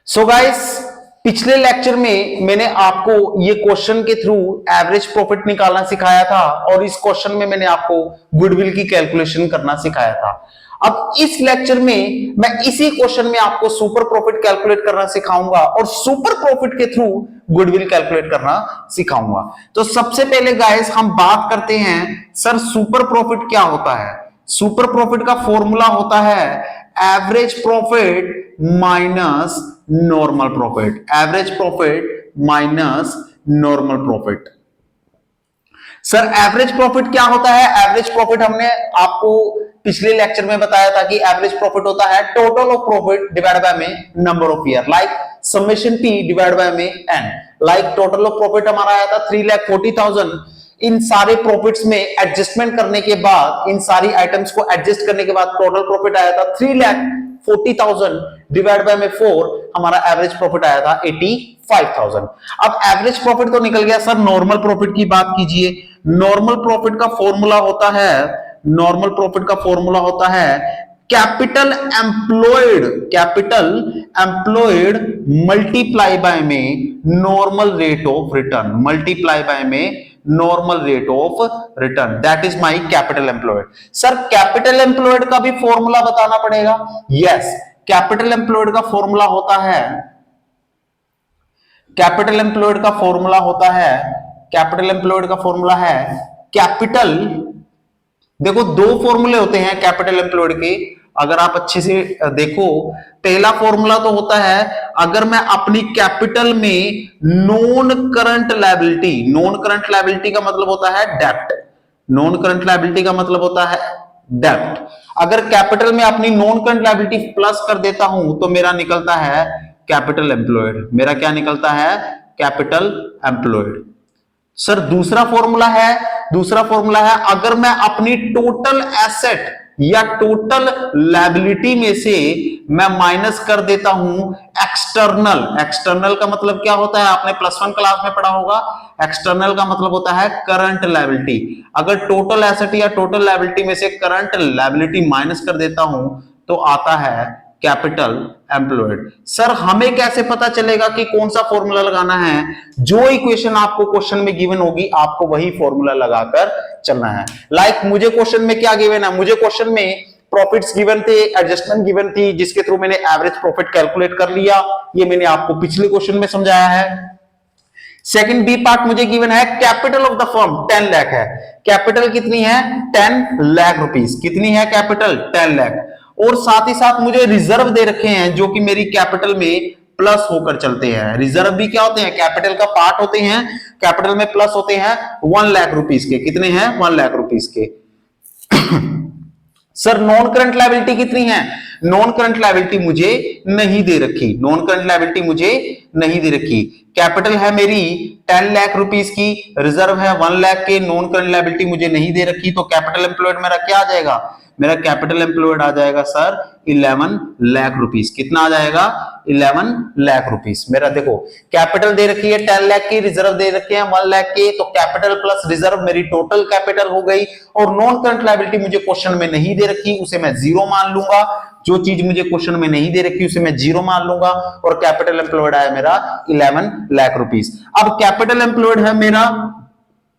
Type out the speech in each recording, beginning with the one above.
So guys, पिछले lecture में मैंने आपको ये क्वेश्चन के थ्रू एवरेज प्रॉफिट निकालना सिखाया था और इस क्वेश्चन में मैंने आपको गुडविल की कैलकुलेशन करना सिखाया था। अब इस लेक्चर में मैं इसी क्वेश्चन में आपको सुपर प्रॉफिट कैलकुलेट करना सिखाऊंगा और सुपर प्रॉफिट के थ्रू गुडविल कैलकुलेट करना सिखाऊंगा। तो सबसे पहले गाइस हम बात करते हैं, सर सुपर प्रॉफिट क्या होता है। सुपर प्रॉफिट का फॉर्मूला होता है average profit minus normal profit. Average profit minus normal profit. Sir average profit क्या होता है? एवरेज प्रॉफिट हमने आपको पिछले लेक्चर में बताया था कि एवरेज प्रॉफिट होता है total of profit divide by में number of year, like summation P divide by में N. Like total of profit हमारा आया था 3,40,000। इन सारे प्रॉफिट्स में एडजस्टमेंट करने के बाद, इन सारी आइटम्स को एडजस्ट करने के बाद टोटल प्रॉफिट आया था 3,40,000 डिवाइड बाय में 4, हमारा एवरेज प्रॉफिट आया था 85,000। अब एवरेज प्रॉफिट तो निकल गया। सर नॉर्मल प्रॉफिट की बात कीजिए। नॉर्मल प्रॉफिट का फॉर्मूला होता है, नॉर्मल प्रॉफिट का फॉर्मूला होता है कैपिटल एम्प्लॉयड मल्टीप्लाई बाय में normal rate of return, multiply by में normal rate of return, that is my capital employed. Sir capital employed का भी फॉर्मूला बताना पड़ेगा। यस, कैपिटल एम्प्लॉयड का फॉर्मूला होता है, कैपिटल एम्प्लॉयड का फॉर्मूला होता है, कैपिटल एम्प्लॉयड का फॉर्मूला है कैपिटल। देखो दो फॉर्मूले होते हैं कैपिटल एम्प्लॉयड के, अगर आप अच्छे से देखो। पहला फॉर्मूला तो होता है अगर मैं अपनी कैपिटल में non current liability, non current liability का मतलब होता है डेब्ट, नॉन करंट लायबिलिटी का मतलब होता है डेब्ट। अगर कैपिटल में अपनी नॉन करंट लायबिलिटी प्लस कर देता हूं तो मेरा निकलता है कैपिटल एम्प्लॉयड। मेरा क्या निकलता है? Capital employed. सर दूसरा फॉर्मूला है, दूसरा फॉर्मूला है अगर मैं अपनी टोटल एसेट या टोटल लायबिलिटी में से मैं माइनस कर देता हूं एक्सटर्नल। एक्सटर्नल का मतलब क्या होता है? आपने +1 क्लास में पढ़ा होगा। एक्सटर्नल का मतलब होता है करंट लायबिलिटी। अगर टोटल एसेट या टोटल लायबिलिटी में से करंट लायबिलिटी माइनस कर देता हूं तो आता है कैपिटल एम्प्लॉयड। सर हमें कैसे पता चलेगा कि कौन सा फॉर्मूला लगाना है? जो इक्वेशन आपको क्वेश्चन में गिवन होगी आपको वही फॉर्मूला लगाकर चलना है। लाइक मुझे क्वेश्चन में क्या गिवन है? मुझे क्वेश्चन में प्रॉफिट्स गिवन थे, एडजस्टमेंट गिवन थी, जिसके थ्रू मैंने एवरेज प्रॉफिट कैलकुलेट कर लिया। ये मैंने आपको पिछले क्वेश्चन में समझाया है। सेकंड बी पार्ट मुझे गिवन है capital of the firm 10 lakh है। कैपिटल कितनी है? 10 लाख रुपीस। कितनी है कैपिटल? 10 लाख। और साथ ही साथ मुझे रिजर्व दे रखे हैं जो कि मेरी कैपिटल में प्लस होकर चलते हैं। रिजर्व भी क्या होते हैं? कैपिटल का पार्ट होते हैं, कैपिटल में प्लस होते हैं 1 लाख रुपीस के। कितने हैं? 1 लाख रुपीस के। सर नॉन करंट लायबिलिटी कितनी है? नॉन करंट लायबिलिटी मुझे नहीं दे रखी, नॉन करंट लायबिलिटी मुझे नहीं दे रखी। कैपिटल है मेरी 10 लाख रुपीस की, रिजर्व है 1 लाख के, नॉन करंट लायबिलिटी मुझे नहीं दे रखी, तो कैपिटल एम्प्लॉयड मेरा क्या आ जाएगा? मेरा कैपिटल एम्प्लॉयड आ जाएगा सर 11 लाख रुपीस। कितना आ जाएगा? 11 लाख रुपीस। मेरा देखो कैपिटल दे रखी है 10 लाख की, रिजर्व दे रखे हैं 1 लाख के, तो कैपिटल प्लस रिजर्व मेरी टोटल कैपिटल हो गई। और नॉन करंट लायबिलिटी मुझे क्वेश्चन में नहीं दे रखी, उसे मैं जीरो मान लूंगा। जो चीज मुझे क्वेश्चन में नहीं दे रखी उसे मैं जीरो मान लूंगा और कैपिटल एम्प्लॉयड आया मेरा 11 लाख रुपीस। अब कैपिटल एम्प्लॉयड है मेरा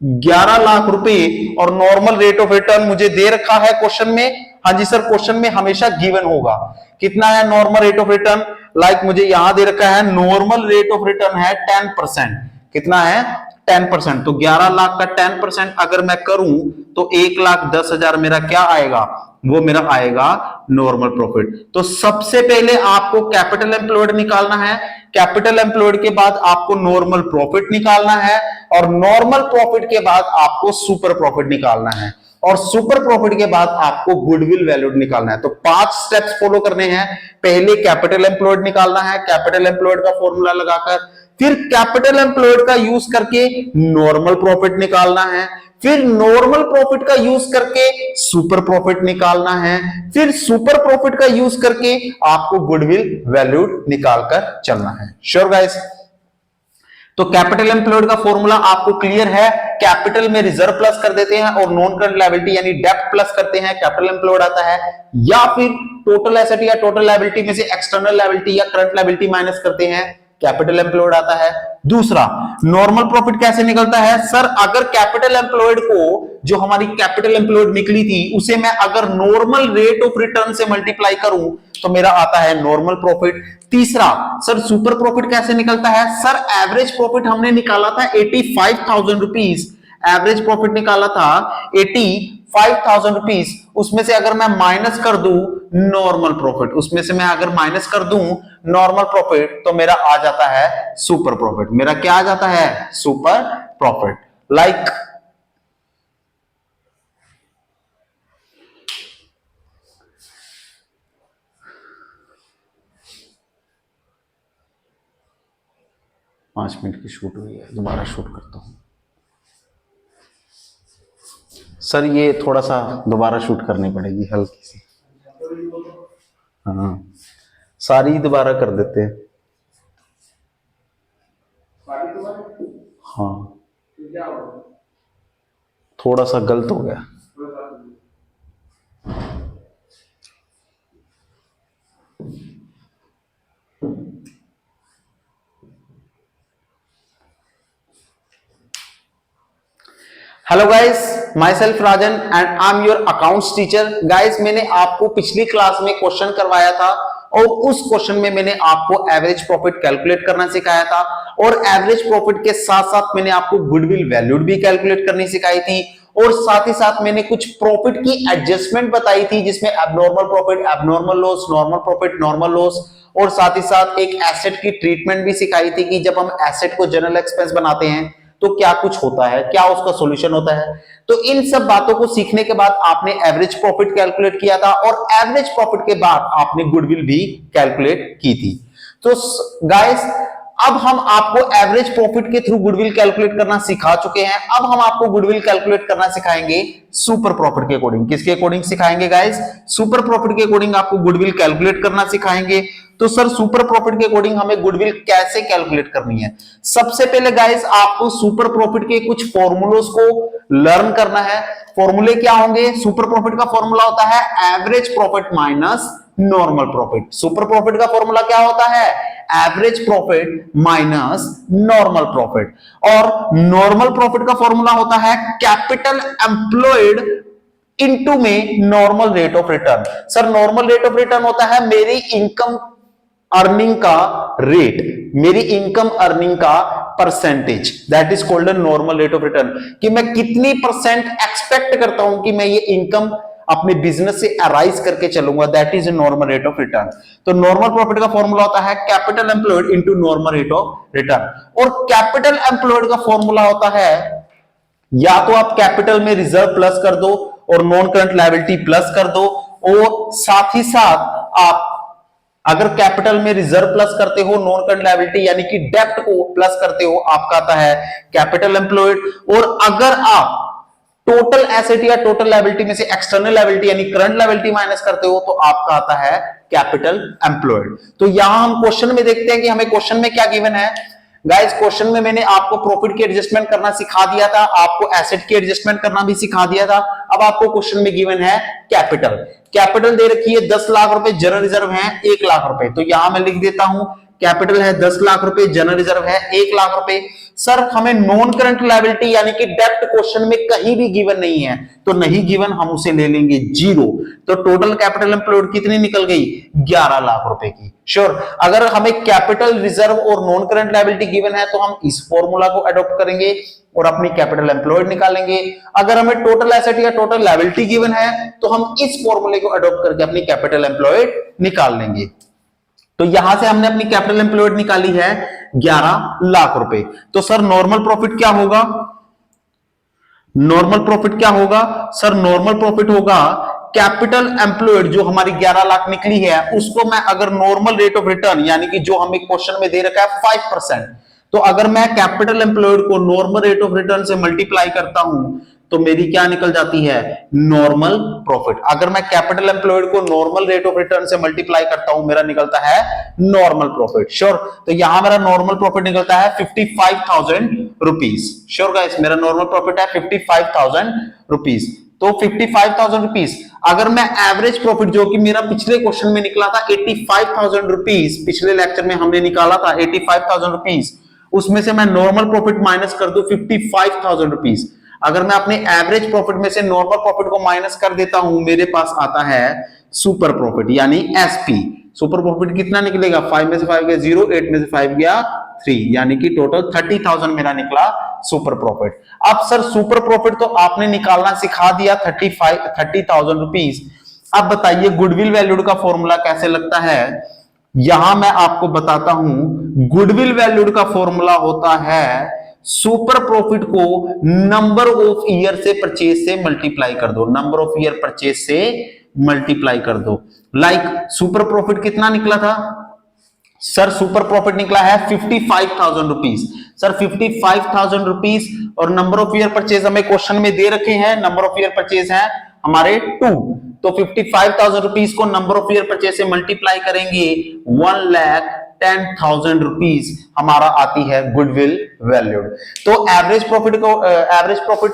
11 लाख रुपए और नॉर्मल रेट ऑफ रिटर्न मुझे दे रखा है क्वेश्चन में। हाँ जी सर, क्वेश्चन में हमेशा गिवन होगा। कितना है normal rate of return? Like मुझे यहां दे रखा है नॉर्मल रेट ऑफ रिटर्न है 10%। कितना है? 10%। तो 11 लाख का 10% अगर मैं करूं तो 1,10,000 मेरा क्या आएगा? वो मेरा आएगा नॉर्मल प्रॉफिट। तो सबसे पहले आपको कैपिटल एम्प्लॉयड निकालना है, कैपिटल एम्प्लॉयड के बाद आपको नॉर्मल प्रॉफिट निकालना है और नॉर्मल प्रॉफिट के बाद आपको सुपर प्रॉफिट निकालना है और सुपर प्रॉफिट के बाद आपको गुडविल वैल्यूड निकालना है। तो 5 स्टेप्स फॉलो करने हैं। पहले कैपिटल एम्प्लॉयड निकालना है, कैपिटल एम्प्लॉयड का फॉर्मूला लगाकर, फिर कैपिटल एम्प्लॉयड का यूज करके नॉर्मल प्रॉफिट निकालना है, फिर नॉर्मल प्रॉफिट का यूज करके सुपर प्रॉफिट निकालना है, फिर सुपर प्रॉफिट का यूज करके आपको गुडविल वैल्यूड निकालकर चलना है। Sure guys? तो कैपिटल एम्प्लॉयड का फॉर्मूला आपको क्लियर है, कैपिटल में रिजर्व प्लस कर देते हैं और नॉन करंट लायबिलिटी यानी डेब्ट प्लस करते हैं, कैपिटल एम्प्लॉयड आता है, या फिर टोटल एसेट या टोटल लायबिलिटी में से एक्सटर्नल लायबिलिटी या करंट लायबिलिटी माइनस करते हैं, कैपिटल एम्प्लॉयड आता है। दूसरा, नॉर्मल प्रॉफिट कैसे निकलता है? सर अगर कैपिटल एम्प्लॉयड को, जो हमारी कैपिटल एम्प्लॉयड निकली थी, उसे मैं अगर नॉर्मल रेट ऑफ रिटर्न से मल्टीप्लाई करूं तो मेरा आता है नॉर्मल प्रॉफिट। तीसरा, सर सुपर प्रॉफिट कैसे निकलता है? सर एवरेज प्रॉफिट हमने निकाला था 85,000 रुपीज, एवरेज प्रॉफिट निकाला था 85,000 रुपीज, उसमें से अगर मैं माइनस कर दूं नॉर्मल प्रॉफिट, उसमें से मैं अगर माइनस कर दूं नॉर्मल प्रॉफिट तो मेरा आ जाता है सुपर प्रॉफिट। मेरा क्या आ जाता है? Super profit. लाइक पांच मिनट की शूट हुई है, दोबारा शूट करता हूं। सर ये थोड़ा सा दोबारा शूट करनी पड़ेगी हल्की सी। हाँ सारी दोबारा कर देते हैं। हाँ थोड़ा सा गलत हो गया। Hello guys, my self Rajan and I am your accounts teacher. Guys मैंने आपको पिछली क्लास में क्वेश्चन करवाया था और उस क्वेश्चन में मैंने आपको एवरेज प्रॉफिट कैलकुलेट करना सिखाया था और एवरेज प्रॉफिट के साथ साथ मैंने आपको गुडविल वैल्यूड भी कैलकुलेट करनी सिखाई थी और साथ ही साथ मैंने कुछ प्रॉफिट की एडजस्टमेंट बताई थी जिसमें abnormal profit, abnormal loss, normal profit, normal loss और साथ ही साथ एक एसेट की ट्रीटमेंट भी सिखाई थी कि जब हम एसेट को जनरल एक्सपेंस बनाते हैं तो क्या कुछ होता है, क्या उसका सॉल्यूशन होता है। तो इन सब बातों को सीखने के बाद आपने एवरेज प्रॉफिट कैलकुलेट किया था और एवरेज प्रॉफिट के बाद आपने गुडविल भी कैलकुलेट की थी। तो गाइस अब हम आपको एवरेज प्रॉफिट के थ्रू गुडविल कैलकुलेट करना सिखा चुके हैं। अब हम आपको गुडविल कैलकुलेट करना सिखाएंगे सुपर प्रॉफिट के अकॉर्डिंग। किसके अकॉर्डिंग सिखाएंगे गाइस? सुपर प्रॉफिट के अकॉर्डिंग आपको गुडविल कैलकुलेट करना सिखाएंगे। तो सर सुपर प्रॉफिट के अकॉर्डिंग हमें गुडविल कैसे कैलकुलेट करनी है? सबसे पहले गाइस आपको सुपर प्रॉफिट के कुछ फॉर्मूलोस को लर्न करना है। फॉर्मूले क्या होंगे? सुपर प्रॉफिट का फॉर्मूला होता है average profit minus normal profit. Super profit का फॉर्मूला क्या होता है? Average profit minus normal profit. और नॉर्मल प्रॉफिट का फॉर्मूला होता है कैपिटल एम्प्लॉयड इनटू में normal rate of return. Sir normal rate of return होता है मेरी इनकम अर्निंग का रेट, मेरी इनकम अर्निंग का percentage, that is called normal rate of return, कि मैं कितनी परसेंट एक्सपेक्ट करता हूं कि मैं ये इनकम अपने बिजनेस से अराइज करके चलूंगा, that is normal rate of return. तो नॉर्मल प्रॉफिट का फॉर्मूला होता है capital employed into normal rate of return. और कैपिटल एम्प्लॉयड का फॉर्मूला होता है, या तो आप कैपिटल में रिजर्व प्लस कर दो और नॉन करंट लायबिलिटी प्लस कर दो, और साथ ही साथ आप अगर कैपिटल में रिजर्व प्लस करते हो, नॉन करंट लायबिलिटी यानी कि डेब्ट को प्लस करते हो, आपका आता है कैपिटल एम्प्लॉयड। और अगर आप टोटल एसेट या टोटल लायबिलिटी में से एक्सटर्नल लायबिलिटी यानी करंट लायबिलिटी माइनस करते हो तो आपका आता है कैपिटल एम्प्लॉयड। तो यहां हम क्वेश्चन में देखते हैं कि हमें क्वेश्चन में क्या गिवन है। गाइस क्वेश्चन में मैंने आपको प्रॉफिट की एडजस्टमेंट करना सिखा दिया था, आपको एसेट की एडजस्टमेंट करना भी सिखा दिया था। अब आपको क्वेश्चन में गिवन है कैपिटल। कैपिटल दे रखी है 10 लाख रुपए, जनरल रिजर्व है 1 लाख रुपए। तो यहां मैं लिख देता हूं कैपिटल है 10 लाख रुपए, जनरल रिजर्व है 1 लाख रुपए। सर हमें नॉन करंट लायबिलिटी यानी कि डेब्ट क्वेश्चन में कहीं भी गिवन नहीं है, तो नहीं गिवन हम उसे ले लेंगे 0। तो टोटल कैपिटल एम्प्लॉयड कितनी निकल गई? 11 लाख रुपए की। श्योर। अगर हमें कैपिटल रिजर्व और नॉन करंट लायबिलिटी गिवन है तो हम इस फॉर्मूला को अडॉप्ट करेंगे और अपनी कैपिटल एम्प्लॉयड निकालेंगे। अगर हमें टोटल एसेट या टोटल लायबिलिटी गिवन है तो हम इस फॉर्मूले को अडॉप्ट करके अपनी कैपिटल एम्प्लॉयड निकाल लेंगे। तो यहां से हमने अपनी कैपिटल एम्प्लॉयड निकाली है 11 लाख रुपए। तो सर नॉर्मल प्रॉफिट क्या होगा? नॉर्मल प्रॉफिट क्या होगा? सर नॉर्मल प्रॉफिट होगा कैपिटल एम्प्लॉयड जो हमारी 11 लाख निकली है उसको मैं अगर नॉर्मल रेट ऑफ रिटर्न यानी कि जो हमें क्वेश्चन में दे रखा है 5%, तो अगर मैं कैपिटल एम्प्लॉयड को नॉर्मल रेट ऑफ रिटर्न से मल्टीप्लाई करता हूं तो मेरी क्या निकल जाती है, नॉर्मल प्रॉफिट। अगर मैं कैपिटल एम्प्लॉयड को नॉर्मल रेट ऑफ रिटर्न से मल्टीप्लाई करता हूं, मेरा निकलता है नॉर्मल प्रॉफिट। श्योर, तो यहां मेरा नॉर्मल प्रॉफिट निकलता है 55,000 रुपीज। श्योर गाइस, मेरा नॉर्मल प्रॉफिट है 55,000 रुपीज। तो 55,000 रुपीज, अगर मैं एवरेज प्रॉफिट जो कि मेरा पिछले क्वेश्चन में निकला था 85,000 रुपीज, पिछले लेक्चर में हमने निकाला था 85,000 रुपीज, उसमें से मैं नॉर्मल प्रॉफिट माइनस कर दूं 55,000 रुपीज। अगर मैं अपने एवरेज प्रॉफिट में से नॉर्मल प्रॉफिट को माइनस कर देता हूं, मेरे पास आता है सुपर प्रॉफिट यानी एसपी। सुपर प्रॉफिट कितना निकलेगा, 5 में से 5 गया 0, 8 में से 5 गया 3, यानी कि टोटल 30,000 मेरा निकला सुपर प्रॉफिट। अब सर सुपर प्रॉफिट तो आपने निकालना सिखा दिया 30,000 रुपीज। अब बताइए गुडविल वैल्यूड का फॉर्मूला कैसे लगता है। यहां मैं आपको बताता हूं, गुडविल वैल्यूड का फॉर्मूला होता है सुपर प्रॉफिट को नंबर ऑफ ईयर से परचेज से मल्टीप्लाई कर दो, नंबर ऑफ ईयर परचेज से मल्टीप्लाई कर दो। लाइक सुपर प्रॉफिट कितना निकला था सर, सुपर प्रॉफिट निकला है 55,000 रुपीज। सर 55,000 रुपीज और नंबर ऑफ ईयर परचेज हमें क्वेश्चन में दे रखे हैं, नंबर ऑफ ईयर परचेज है हमारे 2, तो 55,000 रुपीज को नंबर ऑफ ईयर परचेज से मल्टीप्लाई करेंगे 1,10,000 रुपीज हमारा आती है गुडविल वैल्यूड। तो एवरेज प्रॉफिट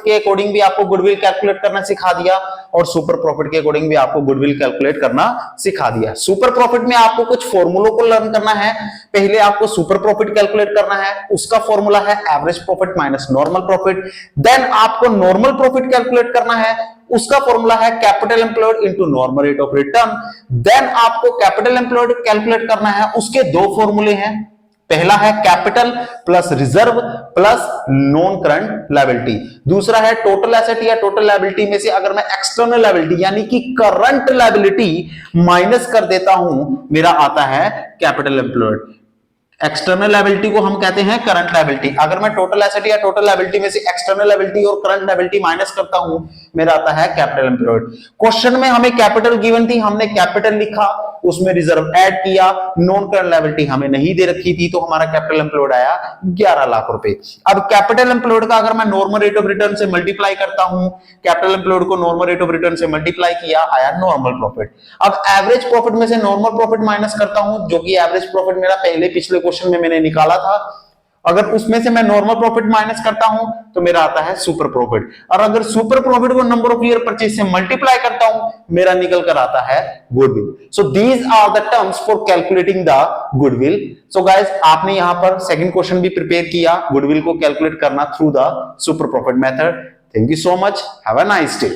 के अकॉर्डिंग भी आपको गुडविल कैलकुलेट करना सिखा दिया और सुपर प्रॉफिट के अकॉर्डिंग भी आपको गुडविल कैलकुलेट करना सिखा दिया। सुपर प्रॉफिट में आपको कुछ फॉर्मूलों को लर्न करना है। पहले आपको सुपर प्रॉफिट कैलकुलेट करना है, उसका फॉर्मूला है average profit minus normal profit. Then आपको नॉर्मल प्रॉफिट कैलकुलेट करना है, उसका फॉर्मूला है capital employed into normal rate of return. Then आपको कैपिटल एम्प्लॉयड कैलकुलेट करना है, उसके दो फॉर्मूले हैं। पहला है capital plus reserve plus non current liability, दूसरा है टोटल एसेट या टोटल लायबिलिटी में से अगर मैं एक्सटर्नल लायबिलिटी यानी कि करंट लायबिलिटी माइनस कर देता हूं, मेरा आता है कैपिटल एम्प्लॉयड। एक्सटर्नल लायबिलिटी को हम कहते हैं करंट लायबिलिटी। अगर मैं टोटल एसेट या टोटल लायबिलिटी में से एक्सटर्नल लायबिलिटी और करंट लायबिलिटी माइनस करता हूं, मेरा आता है कैपिटल एम्प्लॉयड। क्वेश्चन में हमें कैपिटल गिवन थी, हमने कैपिटल लिखा, उसमें रिजर्व ऐड किया, नॉन करंट लायबिलिटी हमें नहीं दे रखी थी, तो हमारा कैपिटल एम्प्लॉयड आया 11 लाख रुपए। अब कैपिटल एम्प्लॉयड का अगर मैं नॉर्मल रेट ऑफ रिटर्न से मल्टीप्लाई करता हूं, कैपिटल एम्प्लॉयड को नॉर्मल रेट ऑफ रिटर्न से मल्टीप्लाई किया, आया नॉर्मल प्रॉफिट। अब एवरेज प्रॉफिट में से नॉर्मल प्रॉफिट माइनस करता हूं, जो कि एवरेज प्रॉफिट मेरा पहले पिछले क्वेश्चन में मैंने निकाला था, अगर उसमें से मैं नॉर्मल प्रॉफिट माइनस करता हूं तो मेरा आता है सुपर प्रॉफिट। और अगर सुपर प्रॉफिट को नंबर ऑफ ईयर परचेज से मल्टीप्लाई करता हूं, मेरा निकल कर आता है goodwill. So these are the terms for calculating the goodwill. So guys, आपने यहां पर सेकंड क्वेश्चन भी प्रिपेयर किया गुडविल को कैलकुलेट करना through the super profit method. Thank you so much, have a nice day.